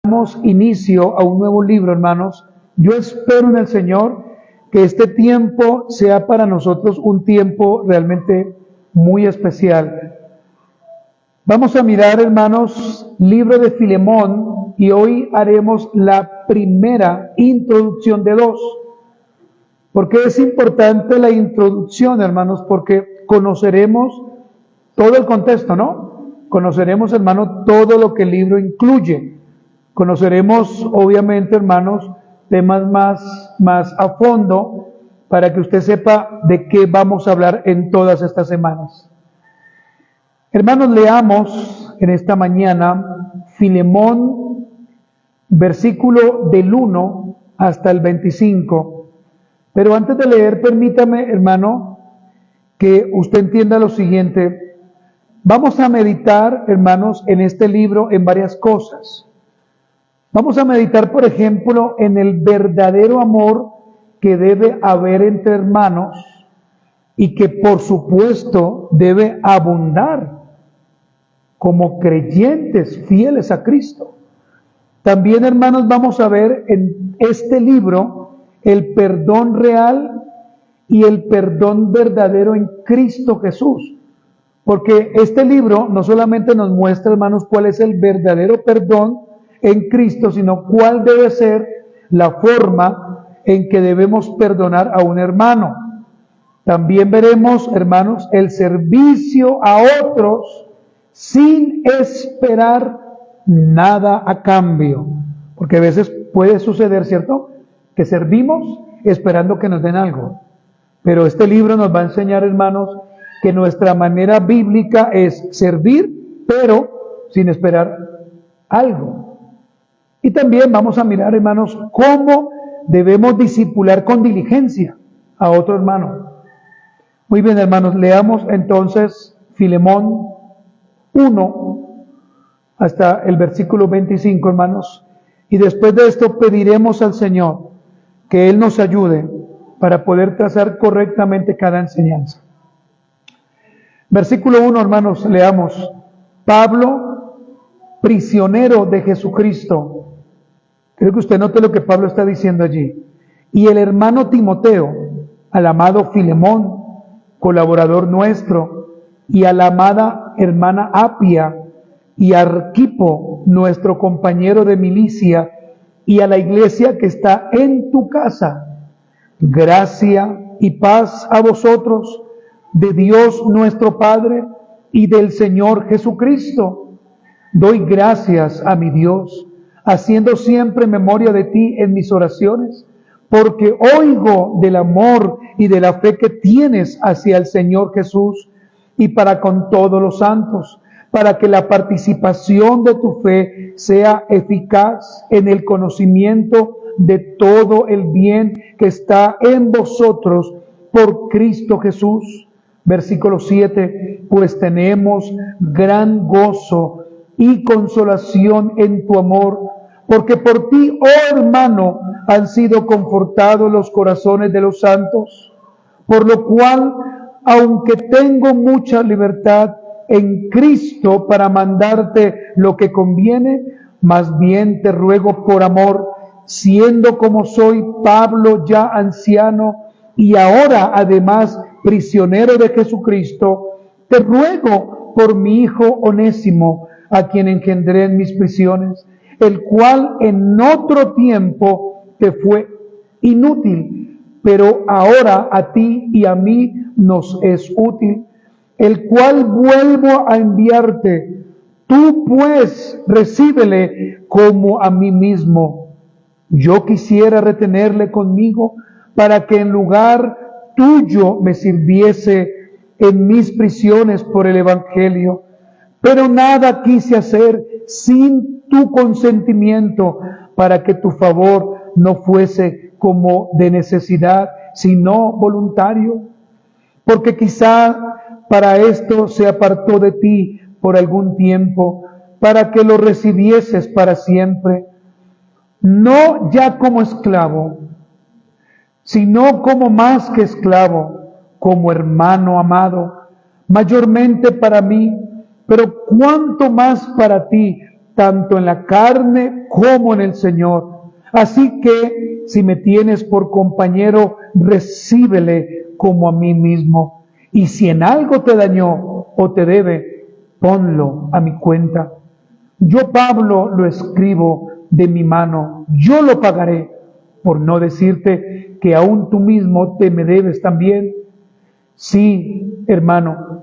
damos inicio a un nuevo libro, hermanos. Yo espero en el Señor que este tiempo sea para nosotros un tiempo realmente muy especial. Vamos a mirar, hermanos, libro de Filemón, y hoy haremos la primera introducción de dos. ¿Por qué es importante la introducción, hermanos? Porque conoceremos todo el contexto, ¿no? Conoceremos, hermanos, todo lo que el libro incluye. Conoceremos, obviamente, hermanos, temas más a fondo para que usted sepa de qué vamos a hablar en todas estas semanas. Hermanos, leamos en esta mañana Filemón, versículo del 1 hasta el 25. Pero antes de leer, permítame, hermano, que usted entienda lo siguiente. Vamos a meditar, hermanos, en este libro en varias cosas. Vamos a meditar, por ejemplo, en el verdadero amor que debe haber entre hermanos y que, por supuesto, debe abundar como creyentes fieles a Cristo. También, hermanos, vamos a ver en este libro el perdón real y el perdón verdadero en Cristo Jesús. Porque este libro no solamente nos muestra, hermanos, cuál es el verdadero perdón en Cristo, sino cuál debe ser la forma en que debemos perdonar a un hermano. También veremos, hermanos, el servicio a otros sin esperar nada a cambio. Porque a veces puede suceder, ¿cierto?, que servimos esperando que nos den algo. Pero este libro nos va a enseñar, hermanos, que nuestra manera bíblica es servir, pero sin esperar algo. Y también vamos a mirar, hermanos, cómo debemos discipular con diligencia a otro hermano. Muy bien, hermanos, leamos entonces Filemón 1 hasta el versículo 25, hermanos. Y después de esto pediremos al Señor que Él nos ayude para poder trazar correctamente cada enseñanza. Versículo 1, hermanos, leamos. Pablo, prisionero de Jesucristo. Creo que usted note lo que Pablo está diciendo allí. Y el hermano Timoteo, al amado Filemón, colaborador nuestro, y a la amada hermana Apia, y a Arquipo, nuestro compañero de milicia, y a la iglesia que está en tu casa. Gracia y paz a vosotros, de Dios nuestro Padre y del Señor Jesucristo. Doy gracias a mi Dios, haciendo siempre memoria de ti en mis oraciones, porque oigo del amor y de la fe que tienes hacia el Señor Jesús y para con todos los santos, para que la participación de tu fe sea eficaz en el conocimiento de todo el bien que está en vosotros por Cristo Jesús. Versículo 7, pues tenemos gran gozo y consolación en tu amor, porque por ti, oh hermano, han sido confortados los corazones de los santos, por lo cual, aunque tengo mucha libertad en Cristo para mandarte lo que conviene, más bien te ruego por amor, siendo como soy Pablo ya anciano y ahora además prisionero de Jesucristo, te ruego por mi hijo Onésimo, a quien engendré en mis prisiones, el cual en otro tiempo te fue inútil, pero ahora a ti y a mí nos es útil, el cual vuelvo a enviarte. Tú pues recíbele como a mí mismo. Yo quisiera retenerle conmigo para que en lugar tuyo me sirviese en mis prisiones por el Evangelio, pero nada quise hacer sin tu consentimiento, para que tu favor no fuese como de necesidad, sino voluntario, porque quizá para esto se apartó de ti por algún tiempo, para que lo recibieses para siempre, no ya como esclavo, sino como más que esclavo, como hermano amado, mayormente para mí, pero cuánto más para ti, tanto en la carne como en el Señor. Así que, si me tienes por compañero, recíbele como a mí mismo. Y si en algo te dañó o te debe, ponlo a mi cuenta. Yo, Pablo, lo escribo de mi mano, yo lo pagaré, por no decirte que aún tú mismo te me debes también. Sí, hermano,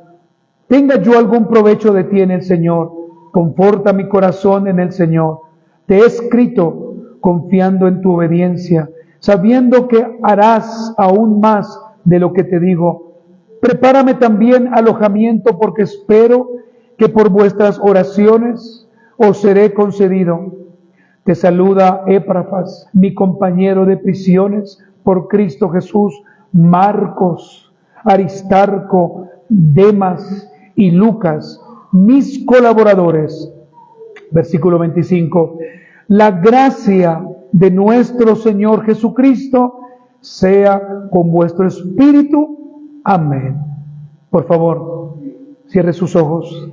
tenga yo algún provecho de ti en el Señor, conforta mi corazón en el Señor. Te he escrito confiando en tu obediencia, sabiendo que harás aún más de lo que te digo. Prepárame también alojamiento, porque espero que por vuestras oraciones os seré concedido. Te saluda Epafras, mi compañero de prisiones por Cristo Jesús, Marcos, Aristarco, Demas y Lucas, mis colaboradores. Versículo 25. La gracia de nuestro Señor Jesucristo sea con vuestro espíritu. Amén. Por favor, cierre sus ojos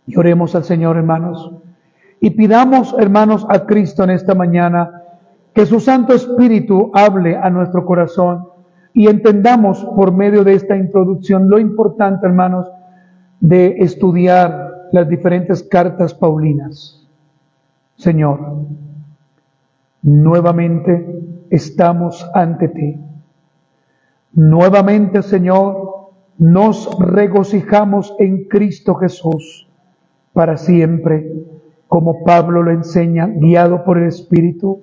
y oremos al Señor, hermanos. Y pidamos, hermanos, a Cristo en esta mañana que su Santo Espíritu hable a nuestro corazón y entendamos por medio de esta introducción lo importante, hermanos, de estudiar las diferentes cartas paulinas. Señor, nuevamente estamos ante ti. Nuevamente, Señor, nos regocijamos en Cristo Jesús para siempre, como Pablo lo enseña, guiado por el Espíritu.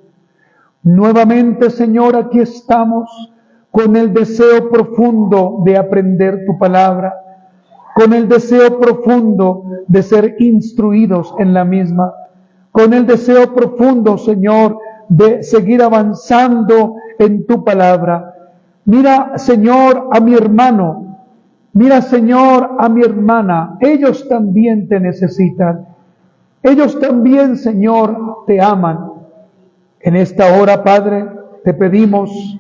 Nuevamente, Señor, aquí estamos con el deseo profundo de aprender tu palabra, con el deseo profundo de ser instruidos en la misma, con el deseo profundo, Señor, de seguir avanzando en tu palabra. Mira, Señor, a mi hermano, mira, Señor, a mi hermana, ellos también te necesitan. Ellos también, Señor, te aman. En esta hora, Padre, te pedimos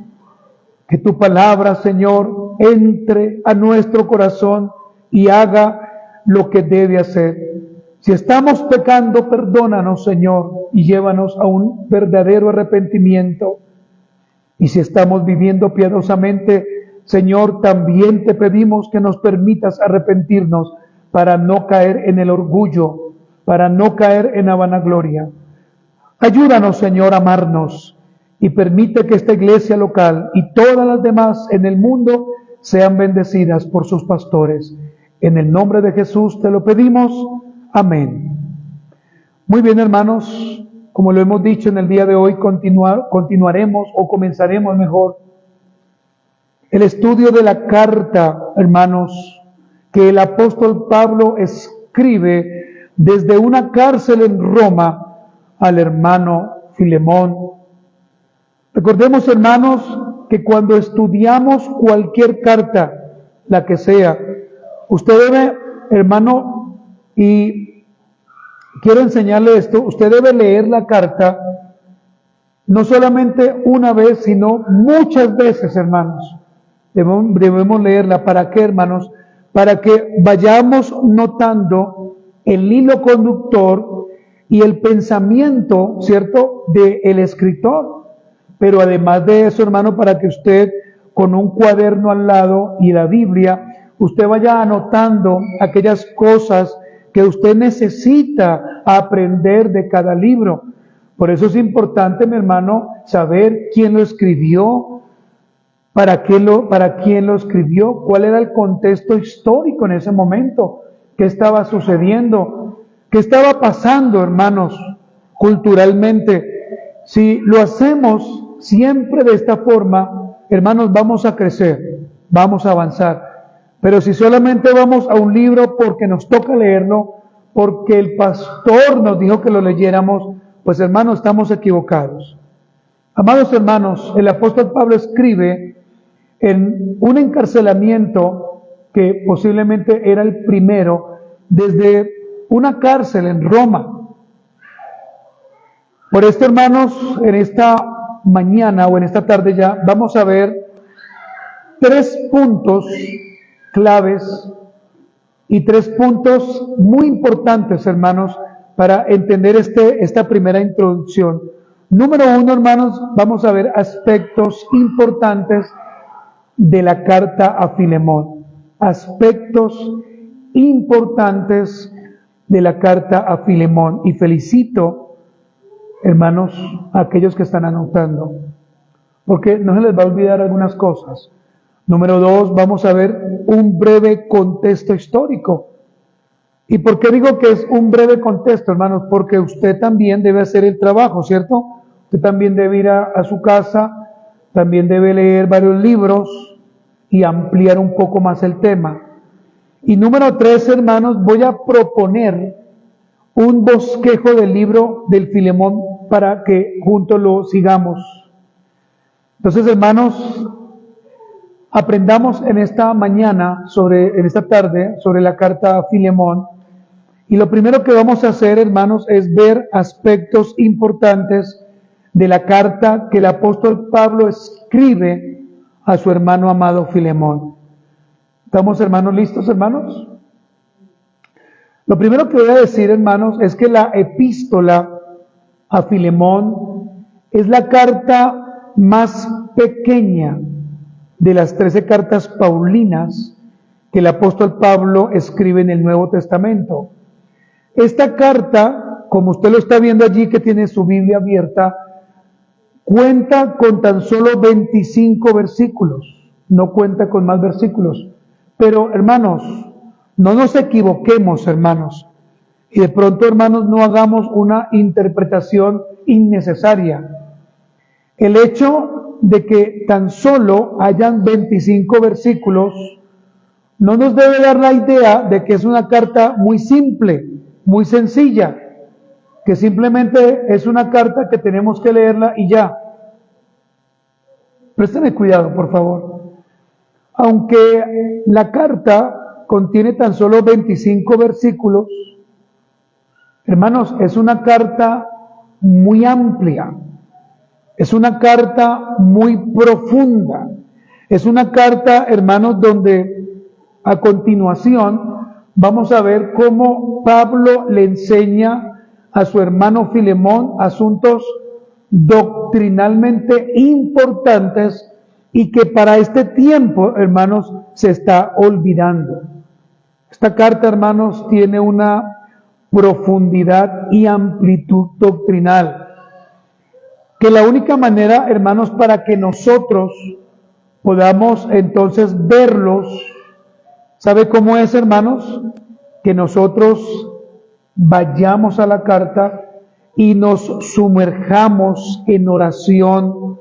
que tu palabra, Señor, entre a nuestro corazón y haga lo que debe hacer. Si estamos pecando, perdónanos, Señor, y llévanos a un verdadero arrepentimiento. Y si estamos viviendo piadosamente, Señor, también te pedimos que nos permitas arrepentirnos para no caer en el orgullo, para no caer en la vanagloria. Ayúdanos, Señor, a amarnos y permite que esta iglesia local y todas las demás en el mundo sean bendecidas por sus pastores. En el nombre de Jesús te lo pedimos. Amén. Muy bien, hermanos, como lo hemos dicho en el día de hoy, continuaremos o comenzaremos mejor el estudio de la carta, hermanos, que el apóstol Pablo escribe desde una cárcel en Roma al hermano Filemón. Recordemos, hermanos, que cuando estudiamos cualquier carta, la que sea, usted debe, hermano, y quiero enseñarle esto, usted debe leer la carta no solamente una vez, sino muchas veces, hermanos. Debemos leerla. ¿Para qué, hermanos? Para que vayamos notando el hilo conductor y el pensamiento, ¿cierto?, del escritor. Pero además de eso, hermano, para que usted con un cuaderno al lado y la Biblia, usted vaya anotando aquellas cosas que usted necesita aprender de cada libro. Por eso es importante, mi hermano, saber quién lo escribió, para quién lo escribió, cuál era el contexto histórico en ese momento, qué estaba sucediendo, qué estaba pasando, hermanos, culturalmente. Si lo hacemos siempre de esta forma, hermanos, vamos a crecer, vamos a avanzar. Pero si solamente vamos a un libro porque nos toca leerlo, porque el pastor nos dijo que lo leyéramos, pues, hermanos, estamos equivocados. Amados hermanos, el apóstol Pablo escribe en un encarcelamiento que posiblemente era el primero, desde una cárcel en Roma. Por esto, hermanos, en esta mañana o en esta tarde ya vamos a ver 3 puntos claves y 3 puntos muy importantes, hermanos, para entender esta primera introducción. Número uno, hermanos, vamos a ver aspectos importantes de la carta a Filemón. Aspectos importantes de la carta a Filemón. Y felicito, hermanos, a aquellos que están anotando, porque no se les va a olvidar algunas cosas. Número dos, vamos a ver un breve contexto histórico. ¿Y por qué digo que es un breve contexto, hermanos? Porque usted también debe hacer el trabajo, ¿cierto? Usted también debe ir a su casa, también debe leer varios libros y ampliar un poco más el tema. Y número tres, hermanos, voy a proponer un bosquejo del libro del Filemón para que juntos lo sigamos. Entonces, hermanos, aprendamos en esta mañana, en esta tarde, sobre la carta a Filemón. Y lo primero que vamos a hacer, hermanos, es ver aspectos importantes de la carta que el apóstol Pablo escribe a su hermano amado Filemón. ¿Estamos, hermanos, listos, hermanos? Lo primero que voy a decir, hermanos, es que la epístola a Filemón es la carta más pequeña de las 13 cartas paulinas que el apóstol Pablo escribe en el Nuevo Testamento. Esta carta, como usted lo está viendo allí, que tiene su Biblia abierta, cuenta con tan solo 25 versículos, no cuenta con más versículos. Pero, hermanos, no nos equivoquemos, hermanos, y de pronto, hermanos, no hagamos una interpretación innecesaria. El hecho de que tan solo hayan 25 versículos no nos debe dar la idea de que es una carta muy simple, muy sencilla, que simplemente es una carta que tenemos que leerla y ya. Présteme cuidado, por favor. Aunque la carta contiene tan solo 25 versículos, hermanos, es una carta muy amplia, es una carta muy profunda, es una carta, hermanos, donde a continuación vamos a ver cómo Pablo le enseña a su hermano Filemón asuntos doctrinalmente importantes y que para este tiempo, hermanos, se está olvidando. Esta carta, hermanos, tiene una profundidad y amplitud doctrinal, que la única manera, hermanos, para que nosotros podamos entonces verlos, ¿sabe cómo es, hermanos? Que nosotros vayamos a la carta y nos sumerjamos en oración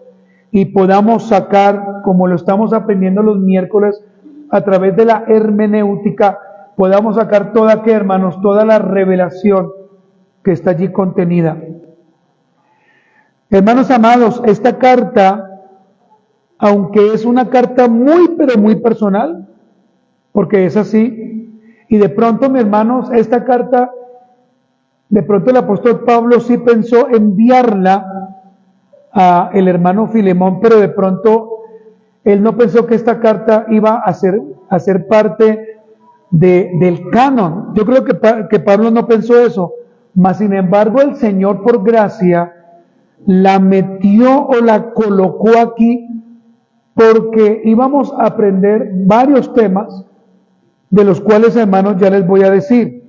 y podamos sacar, como lo estamos aprendiendo los miércoles, a través de la hermenéutica, podamos sacar toda, ¿qué, hermanos? Toda la revelación que está allí contenida. Hermanos amados, esta carta, aunque es una carta muy, pero muy personal, porque es así, y de pronto, mis hermanos, esta carta, de pronto el apóstol Pablo sí pensó enviarla a el hermano Filemón, pero de pronto él no pensó que esta carta iba a ser parte del canon. Yo creo que Pablo no pensó eso, mas sin embargo el Señor por gracia la metió o la colocó aquí porque íbamos a aprender varios temas de los cuales, hermanos, ya les voy a decir.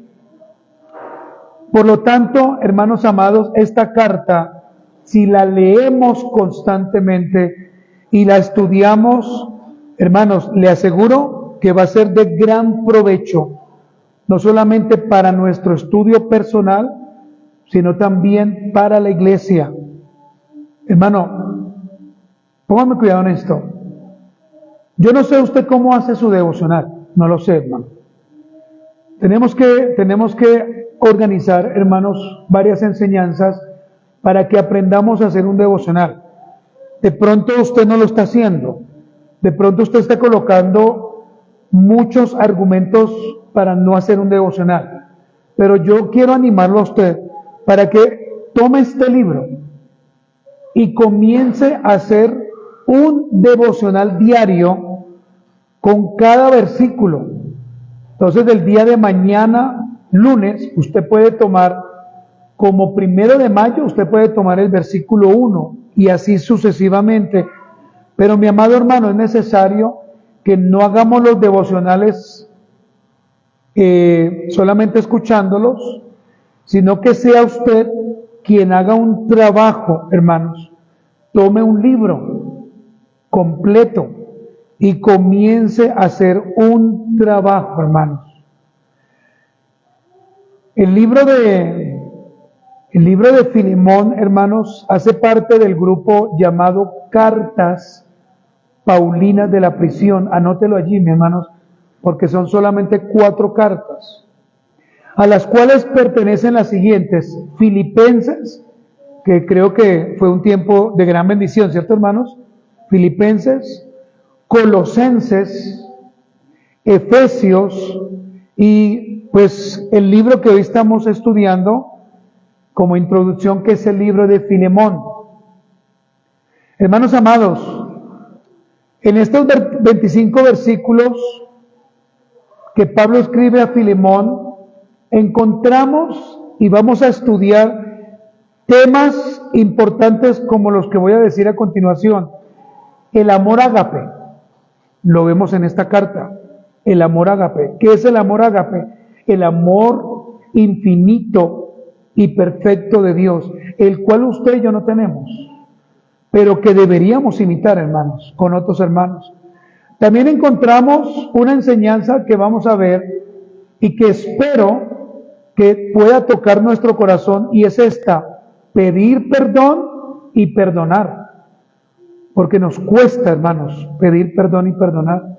Por lo tanto, hermanos amados, esta carta, si la leemos constantemente y la estudiamos, hermanos, le aseguro que va a ser de gran provecho, no solamente para nuestro estudio personal, sino también para la iglesia. Hermano, póngame cuidado en esto. Yo no sé usted cómo hace su devocional, no lo sé, hermano. Tenemos que organizar, hermanos, varias enseñanzas para que aprendamos a hacer un devocional. De pronto usted no lo está haciendo. De pronto usted está colocando muchos argumentos para no hacer un devocional. Pero yo quiero animarlo a usted para que tome este libro y comience a hacer un devocional diario con cada versículo. Entonces, del día de mañana, lunes, usted puede tomar como 1 de mayo, usted puede tomar el versículo 1 y así sucesivamente. Pero mi amado hermano, es necesario que no hagamos los devocionales solamente escuchándolos, sino que sea usted quien haga un trabajo, hermanos. Tome un libro completo y comience a hacer un trabajo, hermanos. El libro de Filemón, hermanos, hace parte del grupo llamado Cartas Paulinas de la Prisión. Anótelo allí, mis hermanos, porque son solamente 4 cartas, a las cuales pertenecen las siguientes: Filipenses, que creo que fue un tiempo de gran bendición, ¿cierto, hermanos? Filipenses, Colosenses, Efesios y pues el libro que hoy estamos estudiando como introducción, que es el libro de Filemón. Hermanos amados, en estos 25 versículos que Pablo escribe a Filemón, encontramos y vamos a estudiar temas importantes como los que voy a decir a continuación. El amor ágape, lo vemos en esta carta. El amor ágape. ¿Qué es el amor ágape? El amor infinito y perfecto de Dios, el cual usted y yo no tenemos, pero que deberíamos imitar, hermanos, con otros hermanos. También encontramos una enseñanza que vamos a ver y que espero que pueda tocar nuestro corazón, y es esta: pedir perdón y perdonar, porque nos cuesta, hermanos, pedir perdón y perdonar.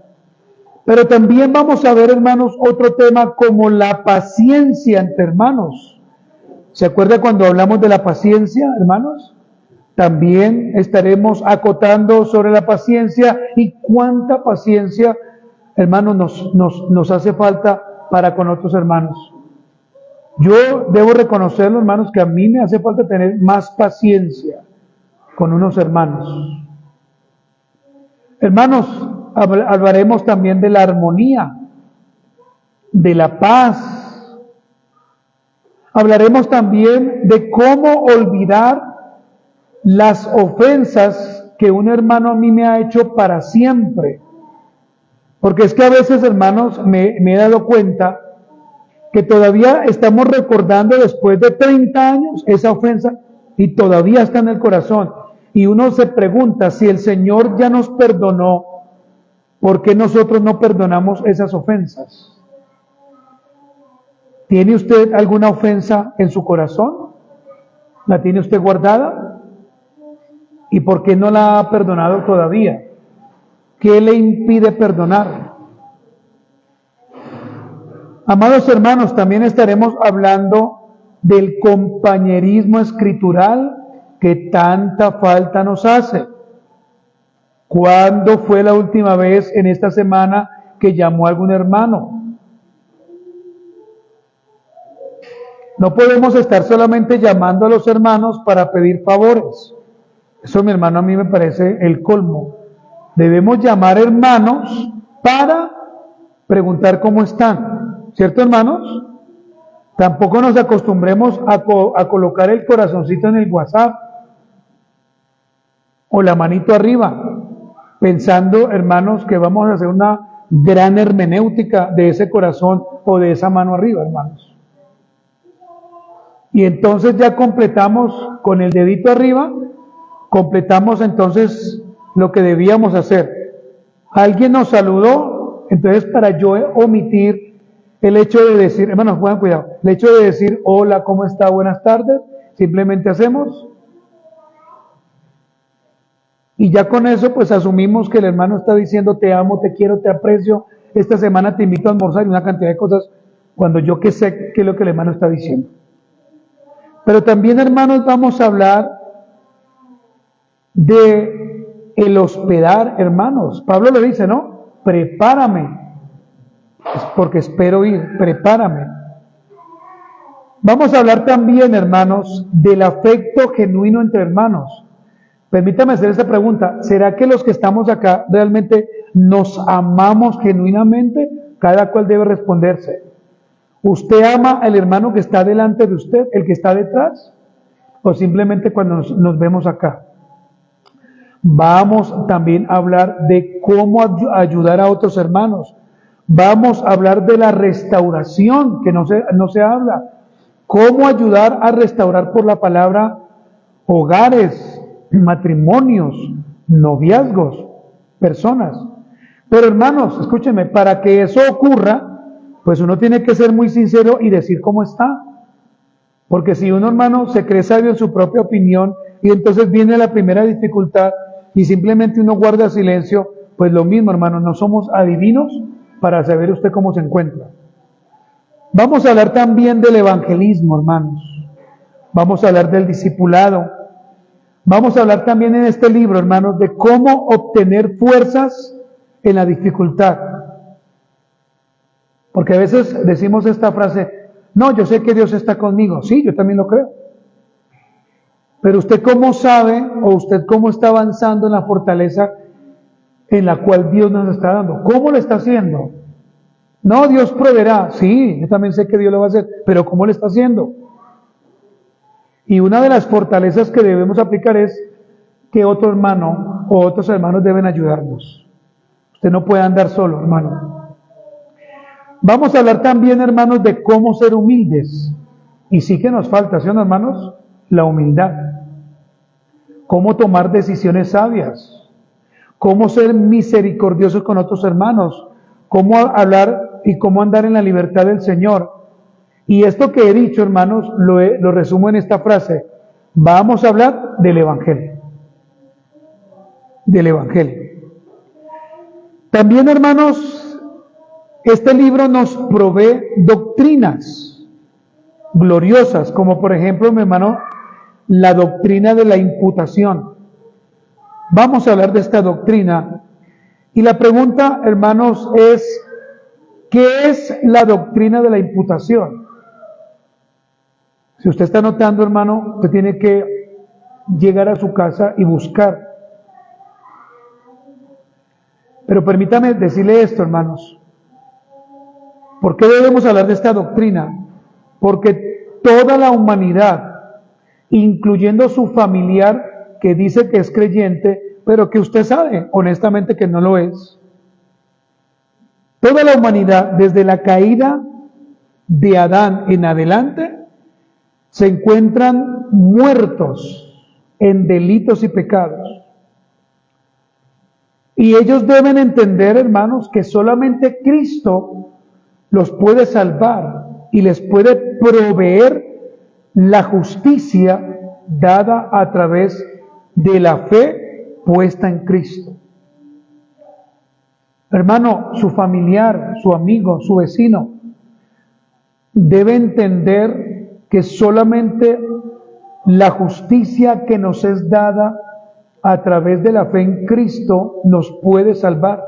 Pero también vamos a ver, hermanos, otro tema como la paciencia entre hermanos. ¿Se acuerda cuando hablamos de la paciencia, hermanos? También estaremos acotando sobre la paciencia y cuánta paciencia, hermanos, nos hace falta para con otros hermanos. Yo debo reconocerlo, hermanos, que a mí me hace falta tener más paciencia con unos hermanos. Hermanos, hablaremos también de la armonía, de la paz. Hablaremos también de cómo olvidar las ofensas que un hermano a mí me ha hecho para siempre. Porque es que a veces, hermanos, me he dado cuenta que todavía estamos recordando después de 30 años esa ofensa y todavía está en el corazón. Y uno se pregunta, si el Señor ya nos perdonó, ¿por qué nosotros no perdonamos esas ofensas? ¿Tiene usted alguna ofensa en su corazón? ¿La tiene usted guardada? ¿Y por qué no la ha perdonado todavía? ¿Qué le impide perdonar? Amados hermanos, también estaremos hablando del compañerismo escritural que tanta falta nos hace. ¿Cuándo fue la última vez en esta semana que llamó a algún hermano? No podemos estar solamente llamando a los hermanos para pedir favores. Eso, mi hermano, a mí me parece el colmo. Debemos llamar hermanos para preguntar cómo están. ¿Cierto, hermanos? Tampoco nos acostumbremos a colocar el corazoncito en el WhatsApp o la manito arriba, pensando, hermanos, que vamos a hacer una gran hermenéutica de ese corazón o de esa mano arriba, hermanos. Y entonces ya completamos con el dedito arriba, completamos entonces lo que debíamos hacer. Alguien nos saludó, entonces para yo omitir el hecho de decir, hermanos, pongan cuidado, el hecho de decir hola, ¿cómo está? Buenas tardes, simplemente hacemos. Y ya con eso pues asumimos que el hermano está diciendo te amo, te quiero, te aprecio, esta semana te invito a almorzar y una cantidad de cosas, cuando yo que sé qué es lo que el hermano está diciendo. Pero también, hermanos, vamos a hablar de el hospedar, hermanos. Pablo lo dice, ¿no? Prepárame, porque espero ir, prepárame. Vamos a hablar también, hermanos, del afecto genuino entre hermanos. Permítame hacer esta pregunta: ¿será que los que estamos acá realmente nos amamos genuinamente? Cada cual debe responderse. ¿Usted ama al hermano que está delante de usted, el que está detrás? ¿O simplemente cuando nos vemos acá? Vamos también a hablar de cómo ayudar a otros hermanos. Vamos a hablar de la restauración, que no se habla. Cómo ayudar a restaurar por la palabra hogares, matrimonios, noviazgos, personas. Pero hermanos, escúchenme, para que eso ocurra, pues uno tiene que ser muy sincero y decir cómo está. Porque si un hermano se cree sabio en su propia opinión y entonces viene la primera dificultad y simplemente uno guarda silencio, pues lo mismo, hermanos, no somos adivinos para saber usted cómo se encuentra. Vamos a hablar también del evangelismo, hermanos. Vamos a hablar del discipulado. Vamos a hablar también en este libro, hermanos, de cómo obtener fuerzas en la dificultad. Porque a veces decimos esta frase: no, yo sé que Dios está conmigo. Sí, yo también lo creo. Pero usted cómo sabe, o usted cómo está avanzando en la fortaleza en la cual Dios nos está dando. ¿Cómo lo está haciendo? No, Dios proveerá. Sí, yo también sé que Dios lo va a hacer, pero ¿cómo lo está haciendo? Y una de las fortalezas que debemos aplicar es que otro hermano o otros hermanos deben ayudarnos. Usted no puede andar solo, hermano. Vamos a hablar también, hermanos, de cómo ser humildes. Y sí que nos falta, ¿sí, hermanos? La humildad. Cómo tomar decisiones sabias. Cómo ser misericordiosos con otros hermanos. Cómo hablar y cómo andar en la libertad del Señor. Y esto que he dicho, hermanos, lo resumo en esta frase. Vamos a hablar del Evangelio. Del Evangelio. También, hermanos, este libro nos provee doctrinas gloriosas, como por ejemplo, mi hermano, la doctrina de la imputación. Vamos a hablar de esta doctrina. Y la pregunta, hermanos, es: ¿qué es la doctrina de la imputación? Si usted está notando, hermano, usted tiene que llegar a su casa y buscar. Pero permítame decirle esto, hermanos. ¿Por qué debemos hablar de esta doctrina? Porque toda la humanidad, incluyendo su familiar que dice que es creyente, pero que usted sabe honestamente que no lo es, toda la humanidad, desde la caída de Adán en adelante, se encuentran muertos en delitos y pecados. Y ellos deben entender, hermanos, que solamente Cristo los puede salvar y les puede proveer la justicia dada a través de la fe puesta en Cristo. Hermano, su familiar, su amigo, su vecino, debe entender que solamente la justicia que nos es dada a través de la fe en Cristo nos puede salvar.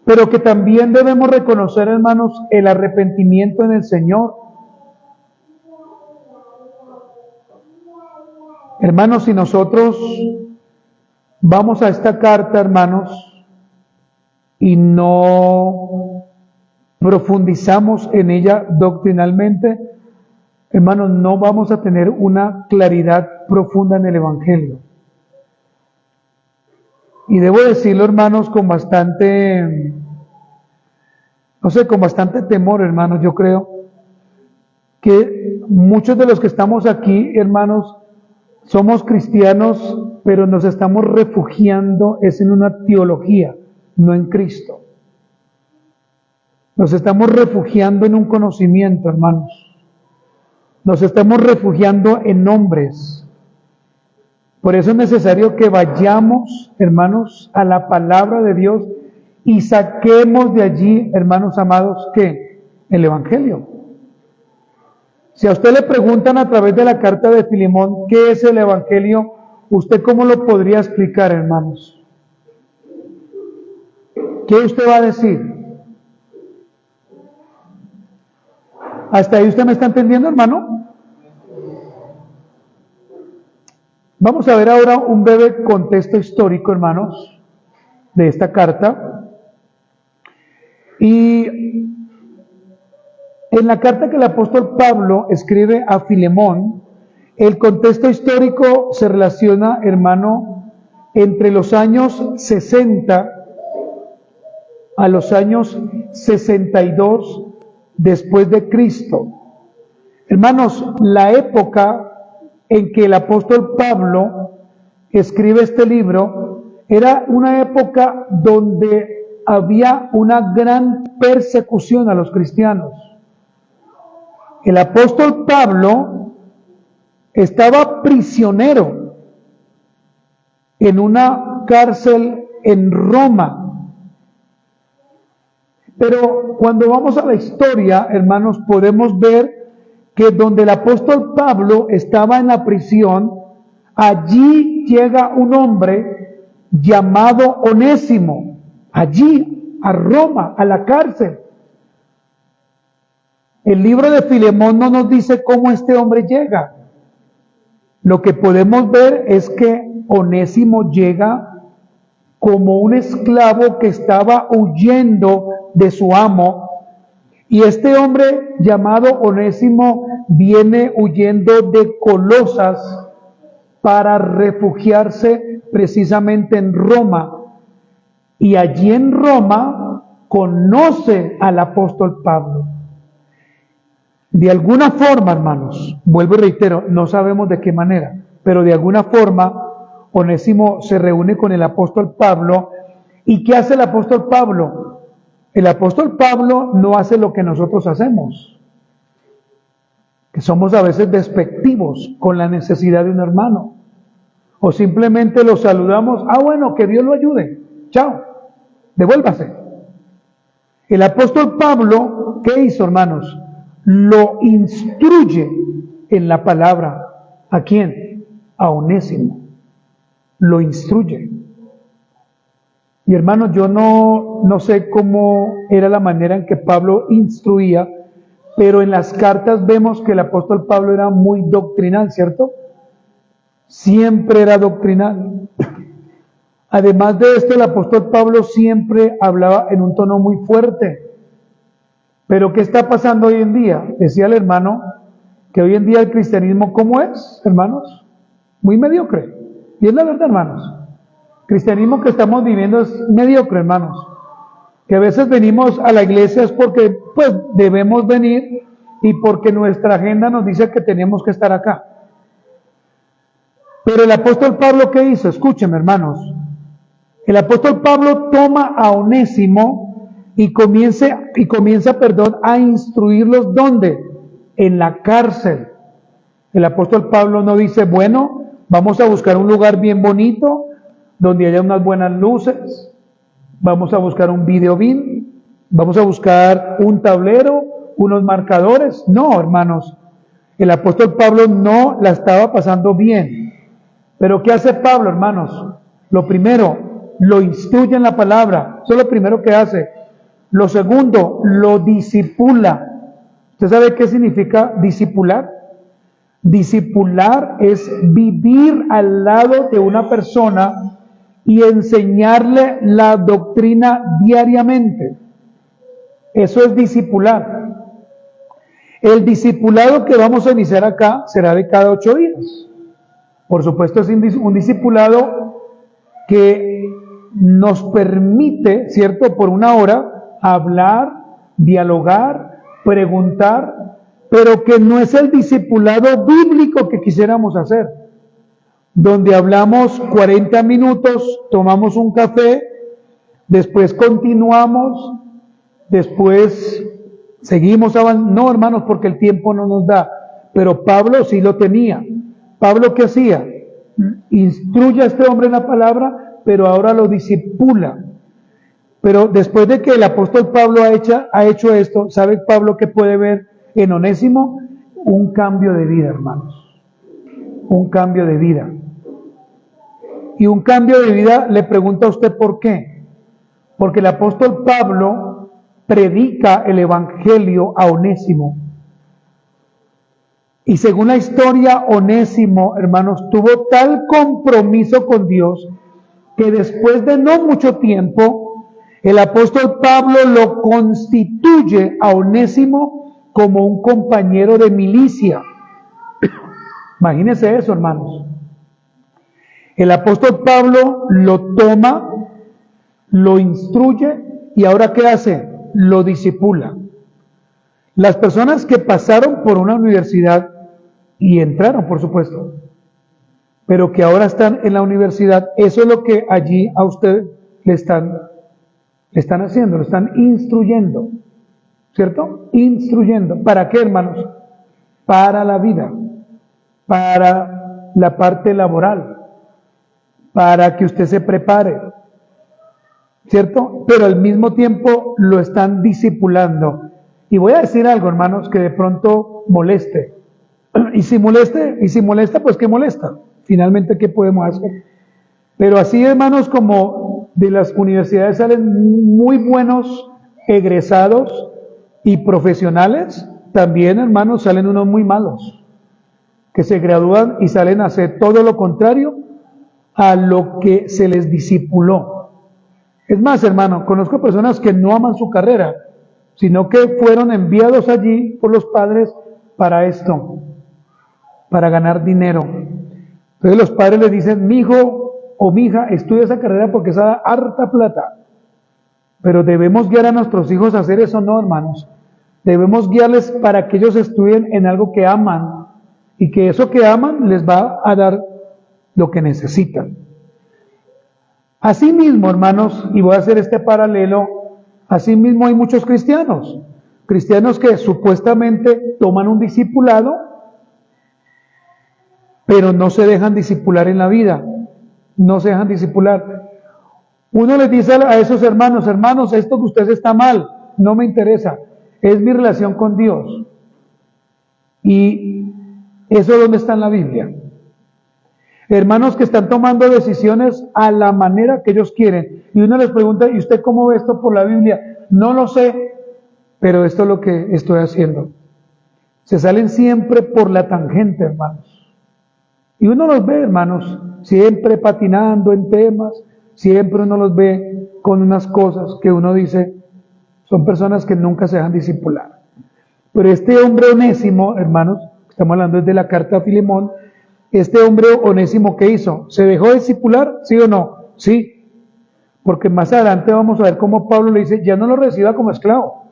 Pero que también debemos reconocer, hermanos, el arrepentimiento en el Señor. Hermanos, si nosotros vamos a esta carta, hermanos, y no profundizamos en ella doctrinalmente, hermanos, no vamos a tener una claridad profunda en el Evangelio. Y debo decirlo, hermanos, con bastante, con bastante temor, hermanos, yo creo que muchos de los que estamos aquí, hermanos, somos cristianos, pero nos estamos refugiando es en una teología, no en Cristo. Nos estamos refugiando en un conocimiento, hermanos. Nos estamos refugiando en nombres. Por eso es necesario que vayamos, hermanos, a la palabra de Dios y saquemos de allí, hermanos amados, ¿qué? El Evangelio. Si a usted le preguntan a través de la carta de Filemón qué es el Evangelio, ¿usted cómo lo podría explicar, hermanos? ¿Qué usted va a decir? ¿Hasta ahí usted me está entendiendo, hermano? Vamos a ver ahora un breve contexto histórico, hermanos, de esta carta. Y en la carta que el apóstol Pablo escribe a Filemón, el contexto histórico se relaciona, hermano, entre los años 60 a los años 62 después de Cristo. Hermanos, la época en que el apóstol Pablo escribe este libro era una época donde había una gran persecución a los cristianos. El apóstol Pablo estaba prisionero en una cárcel en Roma. Pero cuando vamos a la historia, hermanos, podemos ver que donde el apóstol Pablo estaba en la prisión, allí llega un hombre llamado Onésimo, allí a Roma, a la cárcel. El libro de Filemón no nos dice cómo este hombre llega. Lo que podemos ver es que Onésimo llega como un esclavo que estaba huyendo de su amo, y este hombre llamado Onésimo viene huyendo de Colosas para refugiarse precisamente en Roma, y allí en Roma conoce al apóstol Pablo. De alguna forma, hermanos, vuelvo y reitero, no sabemos de qué manera, pero de alguna forma Onésimo se reúne con el apóstol Pablo. ¿Y qué hace el apóstol Pablo? El apóstol Pablo no hace lo que nosotros hacemos, que somos a veces despectivos con la necesidad de un hermano, o simplemente lo saludamos, bueno, que Dios lo ayude, chao, devuélvase. El apóstol Pablo, ¿qué hizo, hermanos? Lo instruye en la palabra. ¿A quién? A Onésimo. Lo instruye. Y hermanos, yo no sé cómo era la manera en que Pablo instruía, pero en las cartas vemos que el apóstol Pablo era muy doctrinal, ¿cierto? Siempre era doctrinal. Además de esto, el apóstol Pablo siempre hablaba en un tono muy fuerte. Pero ¿qué está pasando hoy en día? Decía el hermano que hoy en día el cristianismo, ¿cómo es, hermanos? Muy mediocre. Y es la verdad, hermanos. El cristianismo que estamos viviendo es mediocre, hermanos. Que a veces venimos a la iglesia es porque, pues, debemos venir y porque nuestra agenda nos dice que tenemos que estar acá. Pero el apóstol Pablo, ¿qué hizo? Escúchenme, hermanos. El apóstol Pablo toma a Onésimo y comienza, a instruirlos, ¿dónde? En la cárcel. El apóstol Pablo no dice, bueno, vamos a buscar un lugar bien bonito, donde haya unas buenas luces, vamos a buscar un video bin, vamos a buscar un tablero, unos marcadores. No, hermanos, el apóstol Pablo no la estaba pasando bien. Pero ¿qué hace Pablo, hermanos? Lo primero, lo instruye en la palabra. Eso es lo primero que hace. Lo segundo, lo discipula. ¿Usted sabe qué significa discipular? Discipular es vivir al lado de una persona y enseñarle la doctrina diariamente. Eso es discipular. El discipulado que vamos a iniciar acá será de cada 8 días. Por supuesto, es un discipulado que nos permite, ¿cierto?, por 1 hora, hablar, dialogar, preguntar, pero que no es el discipulado bíblico que quisiéramos hacer, donde hablamos 40 minutos, tomamos un café, después continuamos, después seguimos avanzando. No, hermanos, porque el tiempo no nos da, pero Pablo sí lo tenía. Pablo, ¿qué hacía? Instruye a este hombre en la palabra, pero ahora lo discipula. Pero después de que el apóstol Pablo ha hecho esto, ¿sabe Pablo qué puede ver en Onésimo? Un cambio de vida, hermanos. Un cambio de vida. Y un cambio de vida, le pregunto a usted por qué. Porque el apóstol Pablo predica el evangelio a Onésimo. Y según la historia, Onésimo, hermanos, tuvo tal compromiso con Dios que después de no mucho tiempo, El apóstol Pablo lo constituye a Onésimo como un compañero de milicia. Imagínense eso, hermanos. El apóstol Pablo lo toma, lo instruye y ahora ¿qué hace? Lo discipula. Las personas que pasaron por una universidad y entraron, por supuesto, pero que ahora están en la universidad, eso es lo que allí a usted le están haciendo, lo están instruyendo, ¿cierto? Instruyendo. ¿Para qué, hermanos? Para la vida, para la parte laboral, para que usted se prepare, ¿cierto? Pero al mismo tiempo lo están discipulando. Y voy a decir algo, hermanos, que de pronto moleste. Y si molesta, pues ¿qué molesta? Finalmente, ¿qué podemos hacer? Pero así, hermanos, como de las universidades salen muy buenos egresados y profesionales, también, hermanos, salen unos muy malos, que se gradúan y salen a hacer todo lo contrario a lo que se les discipuló. Es más, hermano, conozco personas que no aman su carrera, sino que fueron enviados allí por los padres para esto, para ganar dinero. Entonces los padres les dicen, mi hijo o mi hija, estudia esa carrera porque esa da harta plata. Pero debemos guiar a nuestros hijos a hacer eso, no, hermanos. Debemos guiarles para que ellos estudien en algo que aman y que eso que aman les va a dar lo que necesitan. Asimismo, hermanos, y voy a hacer este paralelo, asimismo hay muchos cristianos que supuestamente toman un discipulado, pero no se dejan discipular en la vida, no se dejan discipular. Uno les dice a esos hermanos, esto que ustedes está mal, no me interesa, es mi relación con Dios. Y eso ¿dónde está en la Biblia? Hermanos que están tomando decisiones a la manera que ellos quieren. Y uno les pregunta, ¿y usted cómo ve esto por la Biblia? No lo sé, pero esto es lo que estoy haciendo. Se salen siempre por la tangente, hermanos. Y uno los ve, hermanos, siempre patinando en temas, siempre uno los ve con unas cosas que uno dice, son personas que nunca se dejan discipular. Pero este hombre Onésimo, hermanos, estamos hablando desde la carta a Filemón, este hombre Onésimo, ¿qué hizo? ¿Se dejó discipular? ¿Sí o no? Sí. Porque más adelante vamos a ver cómo Pablo le dice, ya no lo reciba como esclavo,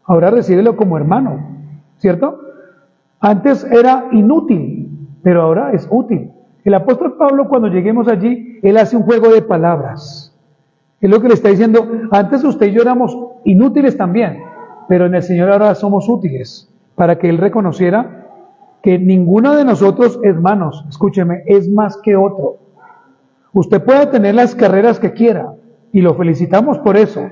ahora recíbelo como hermano, ¿cierto? Antes era inútil, pero ahora es útil. El apóstol Pablo, cuando lleguemos allí, él hace un juego de palabras. Es lo que le está diciendo, antes usted y yo éramos inútiles también, pero en el Señor ahora somos útiles, para que él reconociera que ninguno de nosotros, hermanos, escúcheme, es más que otro. Usted puede tener las carreras que quiera, y lo felicitamos por eso,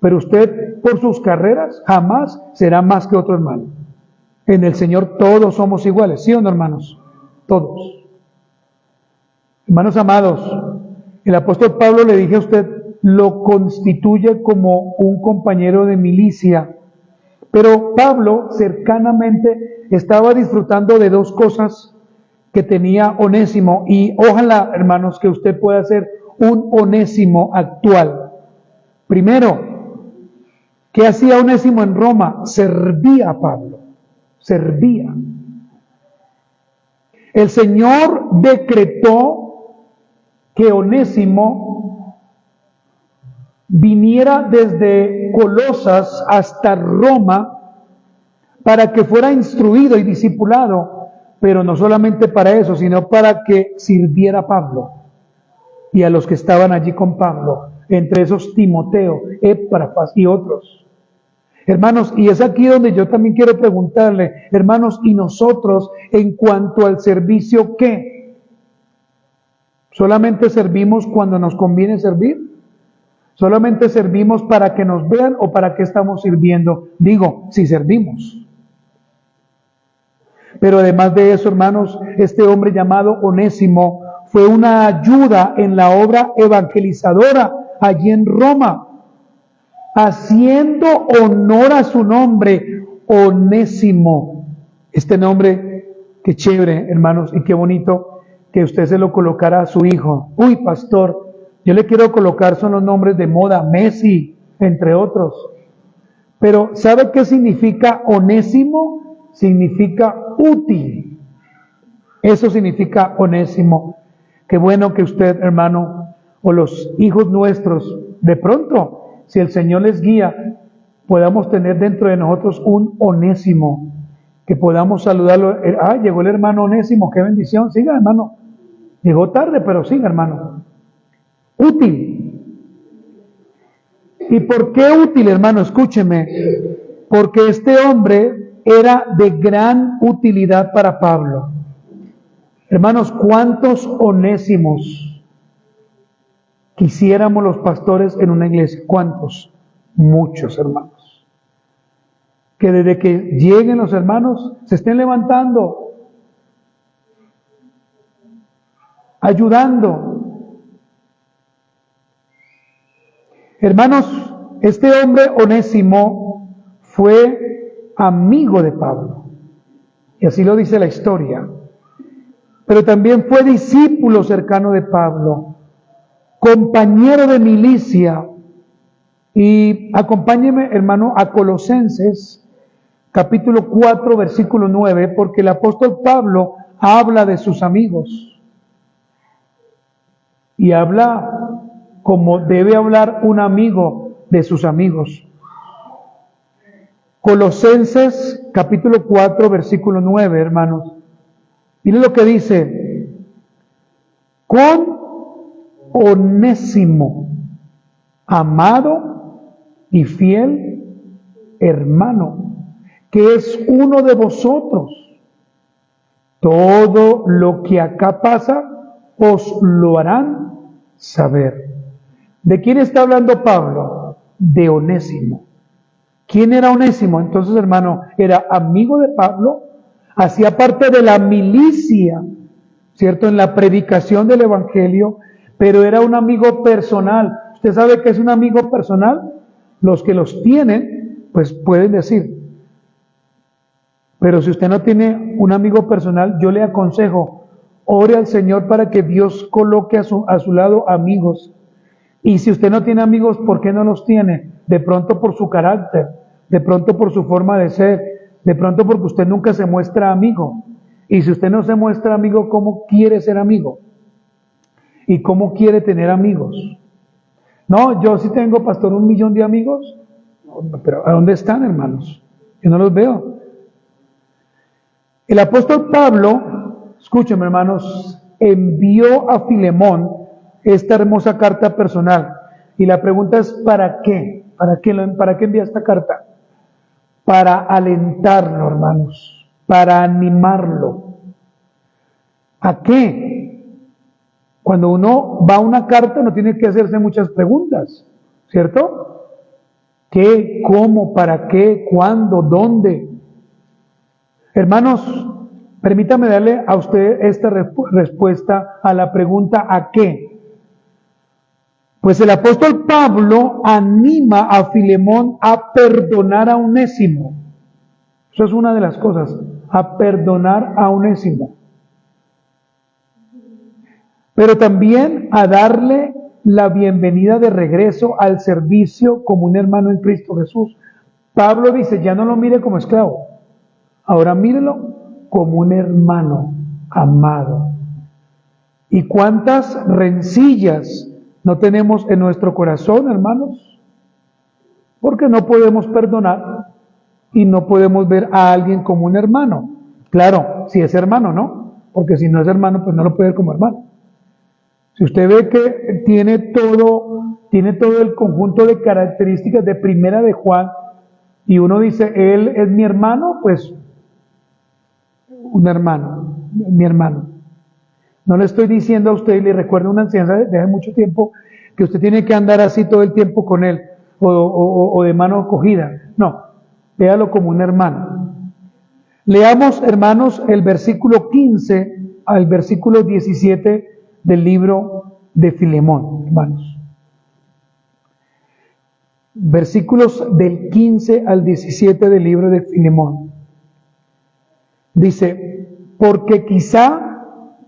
pero usted por sus carreras jamás será más que otro hermano. En el Señor todos somos iguales, ¿sí o no, hermanos? Todos. Hermanos amados, el apóstol Pablo, le dije a usted, lo constituye como un compañero de milicia. Pero Pablo cercanamente estaba disfrutando de dos cosas que tenía Onésimo, y ojalá, hermanos, que usted pueda ser un Onésimo actual. Primero, ¿qué hacía Onésimo en Roma? Servía a Pablo, servía. El Señor decretó que Onésimo viniera desde Colosas hasta Roma para que fuera instruido y discipulado, pero no solamente para eso, sino para que sirviera a Pablo y a los que estaban allí con Pablo, entre esos Timoteo, Epafras y otros. Hermanos, y es aquí donde yo también quiero preguntarle, hermanos, ¿y nosotros en cuanto al servicio qué? ¿Solamente servimos cuando nos conviene servir? ¿Solamente servimos para que nos vean o para qué estamos sirviendo? Digo, si servimos. Pero además de eso, hermanos, este hombre llamado Onésimo fue una ayuda en la obra evangelizadora allí en Roma, haciendo honor a su nombre, Onésimo. Este nombre, qué chévere, hermanos, y qué bonito que usted se lo colocara a su hijo. Uy, pastor, Yo le quiero colocar son los nombres de moda, Messi, entre otros. Pero ¿sabe qué significa onésimo? Significa útil. Eso significa onésimo. Qué bueno que usted, hermano, o los hijos nuestros, de pronto, si el Señor les guía, podamos tener dentro de nosotros un onésimo, que podamos saludarlo. Llegó el hermano Onésimo, qué bendición. Siga, hermano. Llegó tarde, pero siga, hermano. Útil. ¿Y por qué útil, hermano? Escúcheme. Porque este hombre era de gran utilidad para Pablo. Hermanos, ¿cuántos onésimos quisiéramos los pastores en una iglesia? ¿Cuántos? Muchos, hermanos. Que desde que lleguen los hermanos se estén levantando, ayudando. Hermanos, este hombre Onésimo fue amigo de Pablo, y así lo dice la historia, pero también fue discípulo cercano de Pablo, compañero de milicia. Y acompáñeme, hermano, a Colosenses capítulo 4, versículo 9, porque el apóstol Pablo habla de sus amigos y habla como debe hablar un amigo de sus amigos. Colosenses capítulo 4, versículo 9, hermanos. Miren lo que dice: con Onésimo, amado y fiel hermano, que es uno de vosotros. Todo lo que acá pasa os lo harán saber. ¿De quién está hablando Pablo? De Onésimo. ¿Quién era Onésimo? Entonces, hermano, era amigo de Pablo, hacía parte de la milicia, ¿cierto? En la predicación del Evangelio, pero era un amigo personal. ¿Usted sabe qué es un amigo personal? Los que los tienen, pues pueden decir. Pero si usted no tiene un amigo personal, yo le aconsejo, ore al Señor para que Dios coloque a su lado amigos. Y si usted no tiene amigos, ¿por qué no los tiene? De pronto por su carácter, de pronto por su forma de ser, de pronto porque usted nunca se muestra amigo. Y si usted no se muestra amigo, ¿cómo quiere ser amigo? ¿Y cómo quiere tener amigos? No, yo sí tengo, pastor, 1 millón de amigos. No, pero ¿a dónde están, hermanos? Yo no los veo. El apóstol Pablo, escúchenme, hermanos, envió a Filemón esta hermosa carta personal. Y la pregunta es, ¿para qué? ¿Para qué envía esta carta? Para alentarlo, hermanos, para animarlo. ¿A qué? Cuando uno va a una carta no tiene que hacerse muchas preguntas, ¿cierto? ¿Qué? ¿Cómo? ¿Para qué? ¿Cuándo? ¿Dónde? Hermanos, permítame darle a usted esta respuesta a la pregunta ¿a qué? Pues el apóstol Pablo anima a Filemón a perdonar a Onésimo. Eso es una de las cosas, a perdonar a Onésimo. Pero también a darle la bienvenida de regreso al servicio como un hermano en Cristo Jesús. Pablo dice, ya no lo mire como esclavo, ahora mírelo como un hermano amado. ¿Y cuántas rencillas no tenemos en nuestro corazón, hermanos? Porque no podemos perdonar y no podemos ver a alguien como un hermano. Claro, si es hermano, ¿no? Porque si no es hermano, pues no lo puede ver como hermano. Si usted ve que tiene todo el conjunto de características de primera de Juan, y uno dice, él es mi hermano, pues un hermano, mi hermano. No le estoy diciendo a usted, y le recuerdo una enseñanza de hace mucho tiempo, que usted tiene que andar así todo el tiempo con él, o de mano cogida. No, véalo como un hermano. Leamos, hermanos, el versículo 15 al versículo 17 del libro de Filemón, hermanos. Versículos del 15 al 17 del libro de Filemón. Dice, porque quizá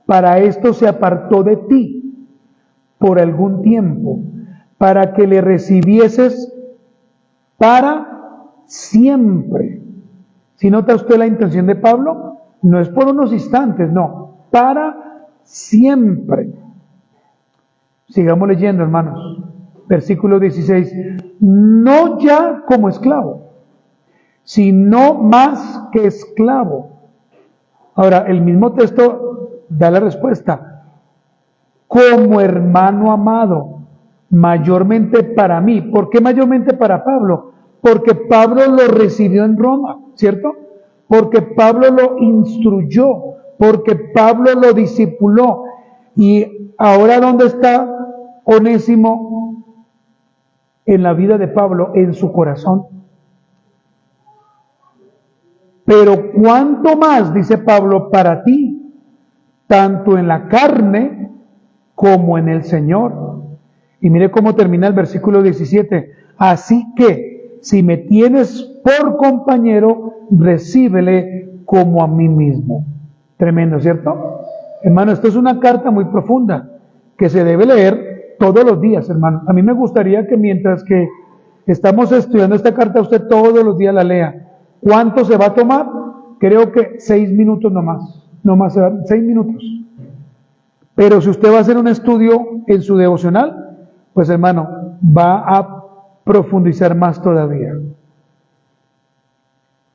para esto se apartó de ti, por algún tiempo, para que le recibieses para siempre. Si nota usted la intención de Pablo, no es por unos instantes, no, para siempre. Sigamos leyendo, hermanos. Versículo 16. No ya como esclavo, sino más que esclavo. Ahora, el mismo texto da la respuesta. Como hermano amado, mayormente para mí. ¿Por qué mayormente para Pablo? Porque Pablo lo recibió en Roma, ¿cierto? Porque Pablo lo instruyó, porque Pablo lo discipuló. Y ahora, ¿dónde está Onésimo en la vida de Pablo? En su corazón. Pero cuánto más, dice Pablo, para ti, tanto en la carne como en el Señor. Y mire cómo termina el versículo 17. Así que, si me tienes por compañero, recíbele como a mí mismo. Tremendo, ¿cierto? Hermano, esto es una carta muy profunda que se debe leer todos los días, hermano. A mí me gustaría que mientras que estamos estudiando esta carta, usted todos los días la lea. ¿Cuánto se va a tomar? Creo que 6 minutos nomás. Nomás 6 minutos. Pero si usted va a hacer un estudio en su devocional, pues hermano, va a profundizar más todavía.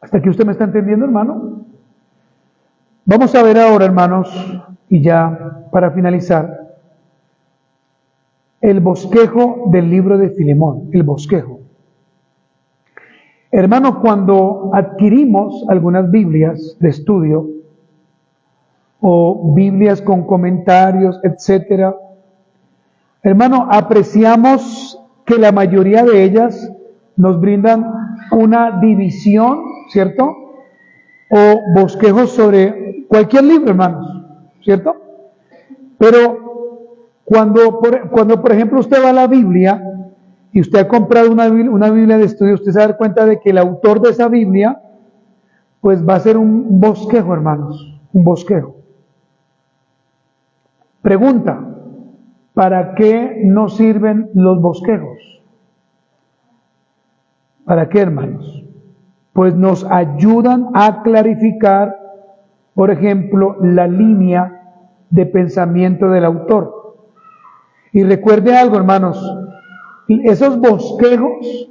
¿Hasta aquí usted me está entendiendo, hermano? Vamos a ver ahora, hermanos, y ya para finalizar, el bosquejo del libro de Filemón, el bosquejo. Hermano, cuando adquirimos algunas Biblias de estudio, o Biblias con comentarios, etcétera, hermano, apreciamos que la mayoría de ellas nos brindan una división, ¿cierto? O bosquejos sobre cualquier libro, hermanos, ¿cierto? Pero cuando por ejemplo, usted va a la Biblia y usted ha comprado una Biblia de estudio, usted se da cuenta de que el autor de esa Biblia, pues va a ser un bosquejo, hermanos, un bosquejo. Pregunta, ¿para qué nos sirven los bosquejos? ¿Para qué, hermanos? Pues nos ayudan a clarificar, por ejemplo, la línea de pensamiento del autor. Y recuerde algo, hermanos, esos bosquejos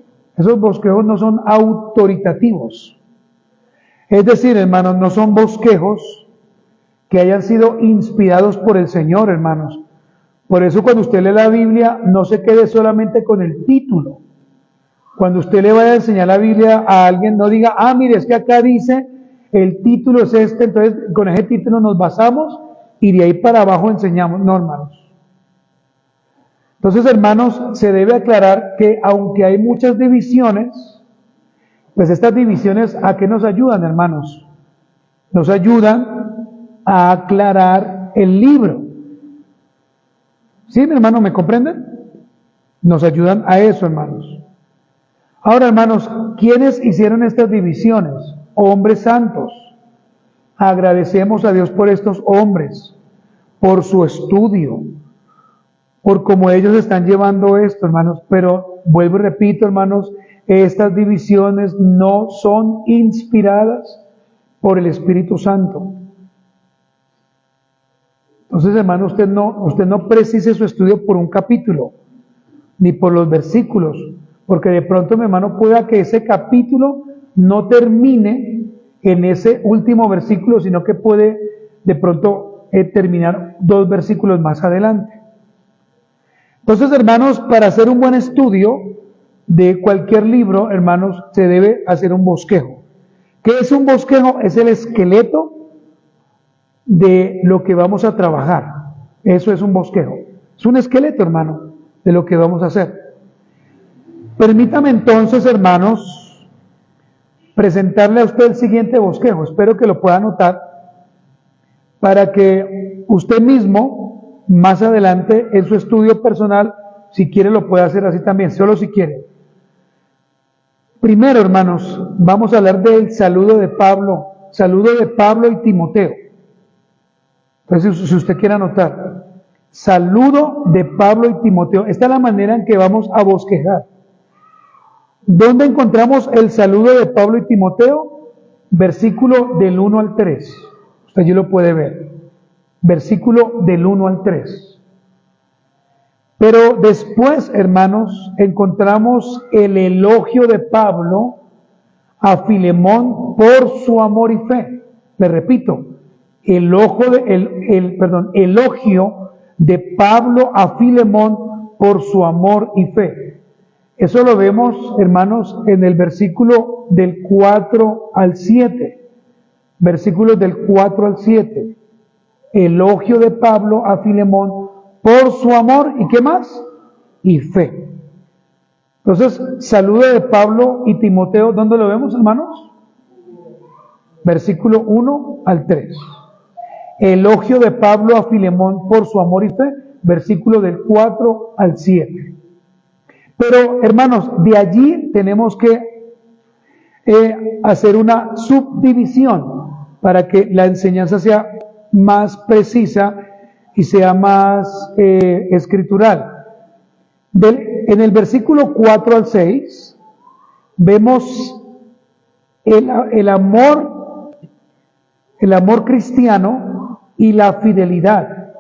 no son autoritativos. Es decir, hermanos, no son bosquejos que hayan sido inspirados por el Señor, hermanos. Por eso cuando usted lee la Biblia, no se quede solamente con el título. Cuando usted le vaya a enseñar la Biblia a alguien, no diga, mire, es que acá dice, el título es este, entonces con ese título nos basamos y de ahí para abajo enseñamos. No, hermanos. Entonces, hermanos, se debe aclarar que aunque hay muchas divisiones, pues estas divisiones, ¿a qué nos ayudan, hermanos? Nos ayudan a aclarar el libro. ¿Sí, mi hermano, me comprenden? Nos ayudan a eso, hermanos. Ahora, hermanos, ¿quiénes hicieron estas divisiones? Hombres santos. Agradecemos a Dios por estos hombres, por su estudio, por cómo ellos están llevando esto, hermanos. Pero vuelvo y repito, hermanos, estas divisiones no son inspiradas por el Espíritu Santo. Entonces, hermano, usted no precise su estudio por un capítulo, ni por los versículos, porque de pronto, mi hermano, pueda que ese capítulo no termine en ese último versículo, sino que puede de pronto terminar 2 versículos más adelante. Entonces, hermanos, para hacer un buen estudio de cualquier libro, hermanos, se debe hacer un bosquejo. ¿Qué es un bosquejo? Es el esqueleto de lo que vamos a trabajar. Eso es un bosquejo. Es un esqueleto, hermano, de lo que vamos a hacer. Permítame entonces, hermanos, presentarle a usted el siguiente bosquejo. Espero que lo pueda anotar para que usted mismo, más adelante, en su estudio personal, si quiere lo puede hacer así también, solo si quiere. Primero, hermanos, vamos a hablar del saludo de Pablo y Timoteo. Entonces, si usted quiere anotar, Saludo de Pablo y Timoteo. Esta es la manera en que vamos a bosquejar. ¿Dónde encontramos el saludo de Pablo y Timoteo? Versículo del 1 al 3. Usted allí lo puede ver. Versículo del 1 al 3. Pero después, hermanos, encontramos el elogio de Pablo a Filemón por su amor y fe. Le repito, elogio de Pablo a Filemón por su amor y fe. Eso lo vemos, hermanos, en el versículo del 4 al 7. Versículos del 4 al 7. Elogio de Pablo a Filemón por su amor, ¿y qué más? Y fe. Entonces, saludo de Pablo y Timoteo, ¿dónde lo vemos, hermanos? Versículo 1 al 3. Elogio de Pablo a Filemón por su amor y fe, versículo del 4 al 7. Pero, hermanos, de allí tenemos que hacer una subdivisión para que la enseñanza sea más precisa y sea más escritural. En el versículo 4 al 6 vemos el amor cristiano y la fidelidad.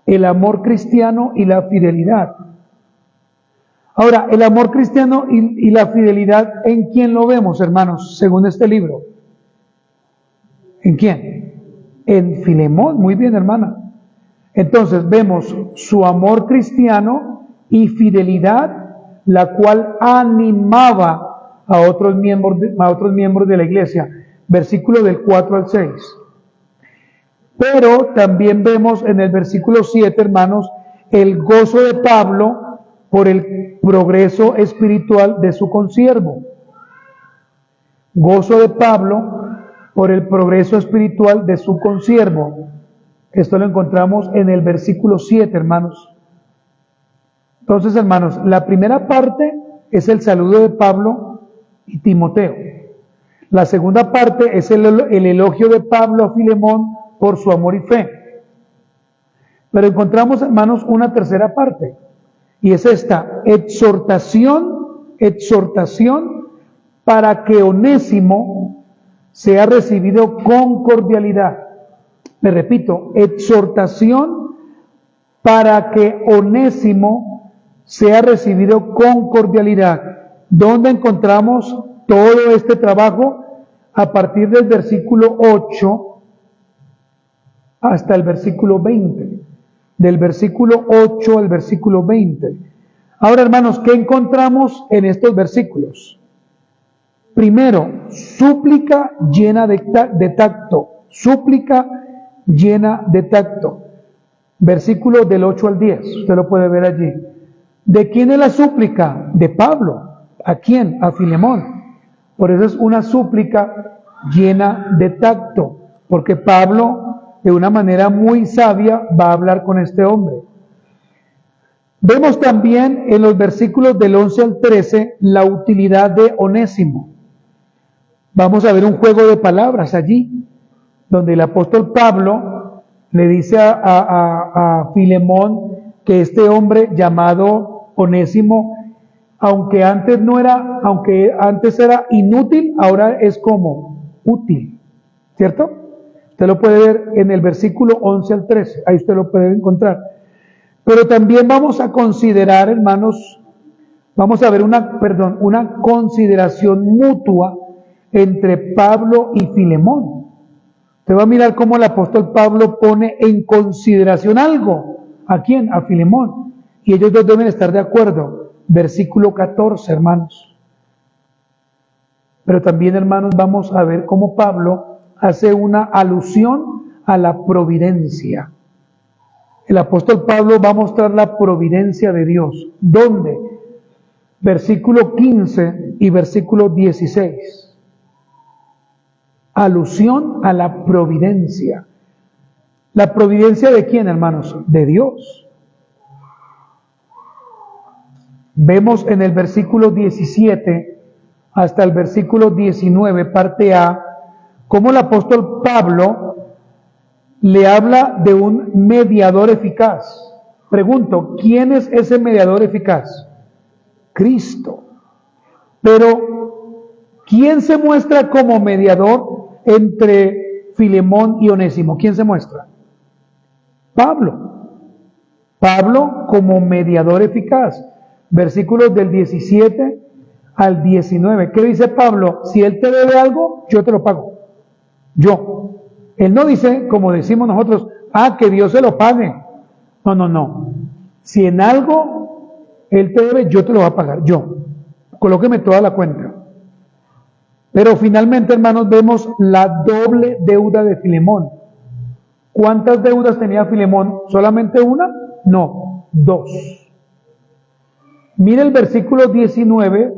El amor cristiano y la fidelidad. Ahora, el amor cristiano y la fidelidad, ¿en quién lo vemos, hermanos, según este libro? ¿En quién? En Filemón. Muy bien, hermana. Entonces vemos su amor cristiano y fidelidad, la cual animaba a otros miembros de la iglesia. Versículo del 4 al 6. Pero también vemos en el versículo 7, hermanos, el gozo de Pablo por el progreso espiritual de su consiervo. Gozo de Pablo por el progreso espiritual de su consiervo. Esto lo encontramos en el versículo 7, hermanos. Entonces, hermanos, la primera parte es el saludo de Pablo y Timoteo. La segunda parte es el elogio de Pablo a Filemón por su amor y fe. Pero encontramos, hermanos, una tercera parte. Y es esta: exhortación para que Onésimo sea recibido con cordialidad. Me repito, exhortación para que Onésimo sea recibido con cordialidad. ¿Dónde encontramos todo este trabajo? A partir del versículo 8 hasta el versículo 20. Del versículo 8 al versículo 20. Ahora, hermanos, ¿qué encontramos en estos versículos? Primero, súplica llena de tacto. Súplica llena de tacto. Versículo del 8 al 10. Usted lo puede ver allí. ¿De quién es la súplica? De Pablo. ¿A quién? A Filemón. Por eso es una súplica llena de tacto, porque Pablo, de una manera muy sabia, va a hablar con este hombre. Vemos también en los versículos del 11 al 13 la utilidad de Onésimo. Vamos a ver un juego de palabras allí, donde el apóstol Pablo le dice a Filemón que este hombre llamado Onésimo, aunque antes era inútil, ahora es como útil, ¿cierto? Usted lo puede ver en el versículo 11 al 13, ahí usted lo puede encontrar. Pero también vamos a considerar, hermanos, vamos a ver una consideración mutua entre Pablo y Filemón. Usted va a mirar cómo el apóstol Pablo pone en consideración algo. ¿A quién? A Filemón. Y ellos dos deben estar de acuerdo. Versículo 14, hermanos. Pero también, hermanos, vamos a ver cómo Pablo hace una alusión a la providencia. El apóstol Pablo va a mostrar la providencia de Dios. ¿Dónde? Versículo 15 y versículo 16. Alusión a la providencia. ¿La providencia de quién, hermanos? De Dios. Vemos en el versículo 17 hasta el versículo 19, parte A, cómo el apóstol Pablo le habla de un mediador eficaz. Pregunto, ¿quién es ese mediador eficaz? Cristo. Pero, ¿quién se muestra como mediador entre Filemón y Onésimo? ¿Quién se muestra? Pablo. Pablo como mediador eficaz. Versículos del 17 al 19. ¿Qué dice Pablo? Si él te debe algo, yo te lo pago. Yo. Él no dice, como decimos nosotros, que Dios se lo pague. No, no, no. Si en algo él te debe, yo te lo voy a pagar. Yo. Colóqueme toda la cuenta. Pero finalmente, hermanos, vemos la doble deuda de Filemón. ¿Cuántas deudas tenía Filemón? ¿Solamente una? No, dos. Mire el versículo 19,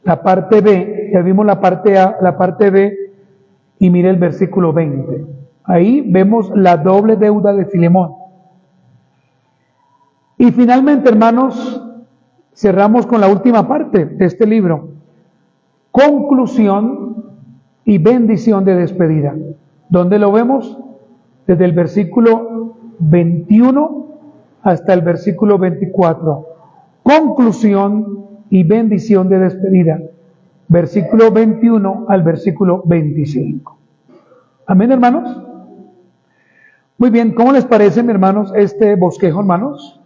la parte B, ya vimos la parte A, la parte B, y mire el versículo 20. Ahí vemos la doble deuda de Filemón. Y finalmente, hermanos, cerramos con la última parte de este libro. Conclusión y bendición de despedida. ¿Dónde lo vemos? Desde el versículo 21 hasta el versículo 24. Conclusión y bendición de despedida. Versículo 21 al versículo 25. Amén, hermanos. Muy bien, ¿cómo les parece, mis hermanos, este bosquejo, hermanos?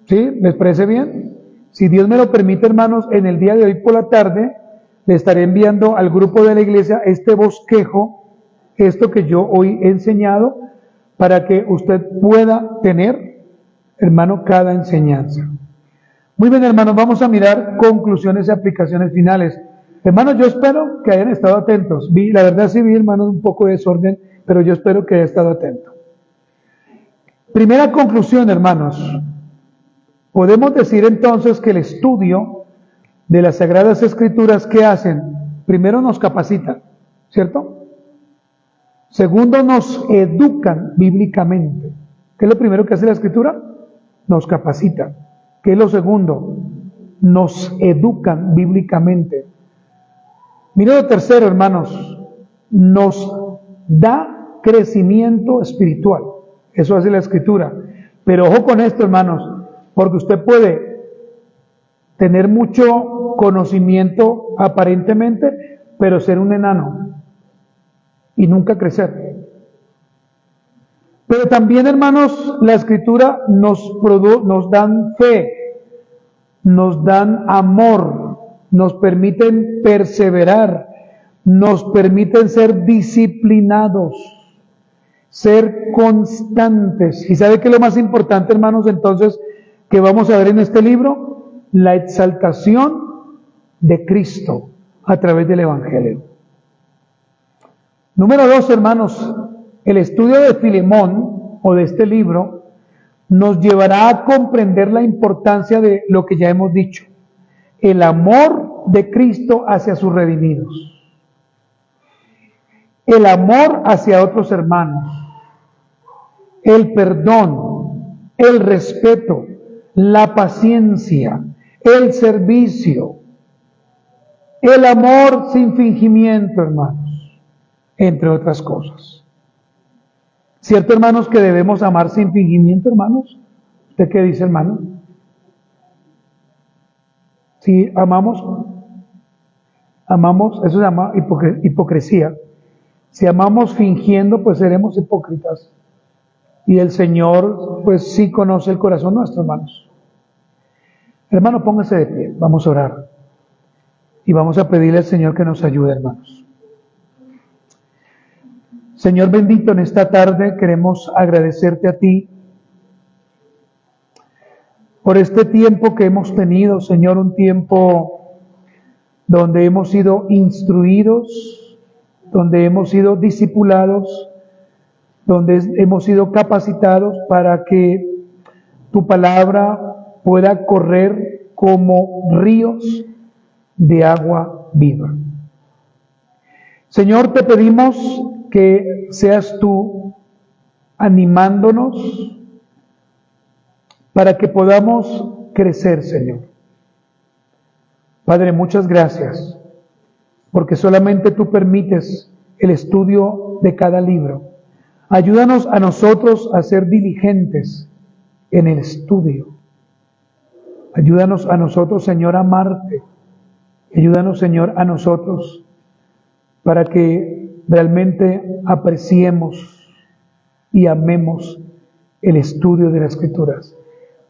¿Sí? ¿Les parece bien? Si Dios me lo permite, hermanos, en el día de hoy por la tarde le estaré enviando al grupo de la iglesia este bosquejo, esto que yo hoy he enseñado, para que usted pueda tener, hermano, cada enseñanza. Muy bien, hermanos, vamos a mirar conclusiones y aplicaciones finales. Hermanos, yo espero que hayan estado atentos. La verdad sí vi, hermanos, un poco de desorden, pero yo espero que haya estado atento. Primera conclusión, hermanos. Podemos decir entonces que el estudio de las Sagradas Escrituras, ¿qué hacen? Primero nos capacitan, ¿cierto? Segundo, nos educan bíblicamente. ¿Qué es lo primero que hace la Escritura? Nos capacita. ¿Qué es lo segundo? Nos educan bíblicamente. Mira lo tercero, hermanos. Nos da crecimiento espiritual. Eso hace la Escritura. Pero ojo con esto, hermanos, porque usted puede tener mucho conocimiento aparentemente, pero ser un enano y nunca crecer. Pero también, hermanos, la Escritura nos dan fe, nos dan amor, nos permiten perseverar, nos permiten ser disciplinados, ser constantes. ¿Y sabe qué es lo más importante, hermanos, entonces, que vamos a ver en este libro? La exaltación de Cristo a través del Evangelio. Número 2, hermanos, el estudio de Filemón, o de este libro, nos llevará a comprender la importancia de lo que ya hemos dicho: el amor de Cristo hacia sus redimidos, el amor hacia otros hermanos, el perdón, el respeto, la paciencia, el servicio, el amor sin fingimiento, hermanos, entre otras cosas. ¿Cierto, hermanos, que debemos amar sin fingimiento, hermanos? ¿Usted qué dice, hermano? Si amamos, eso se llama hipocresía. Si amamos fingiendo, pues seremos hipócritas. Y el Señor, pues sí conoce el corazón nuestro, hermanos. Hermano, póngase de pie, vamos a orar. Y vamos a pedirle al Señor que nos ayude, hermanos. Señor bendito, en esta tarde queremos agradecerte a ti por este tiempo que hemos tenido, Señor, un tiempo donde hemos sido instruidos, donde hemos sido discipulados, donde hemos sido capacitados para que tu palabra pueda correr como ríos de agua viva. Señor, te pedimos que seas tú animándonos para que podamos crecer, Señor. Padre, muchas gracias, porque solamente tú permites el estudio de cada libro. Ayúdanos a nosotros a ser diligentes en el estudio. Ayúdanos a nosotros, Señor, a amarte. Ayúdanos, Señor, a nosotros para que realmente apreciemos y amemos el estudio de las Escrituras.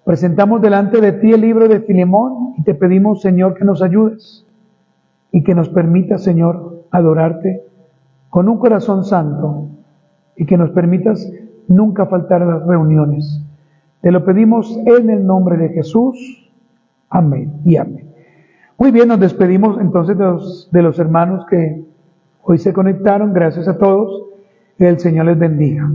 Presentamos delante de ti el libro de Filemón y te pedimos, Señor, que nos ayudes y que nos permitas, Señor, adorarte con un corazón santo y que nos permitas nunca faltar a las reuniones. Te lo pedimos en el nombre de Jesús. Amén y amén. Muy bien, nos despedimos entonces de los hermanos que hoy se conectaron. Gracias a todos. Que el Señor les bendiga.